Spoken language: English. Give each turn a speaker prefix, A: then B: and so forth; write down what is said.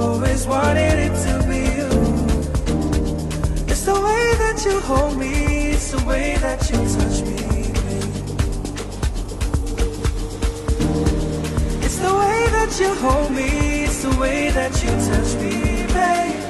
A: always wanted it to be you. It's the way that you hold me, it's the way that you touch me, babe. It's the way that you hold me, it's the way that you touch me, babe.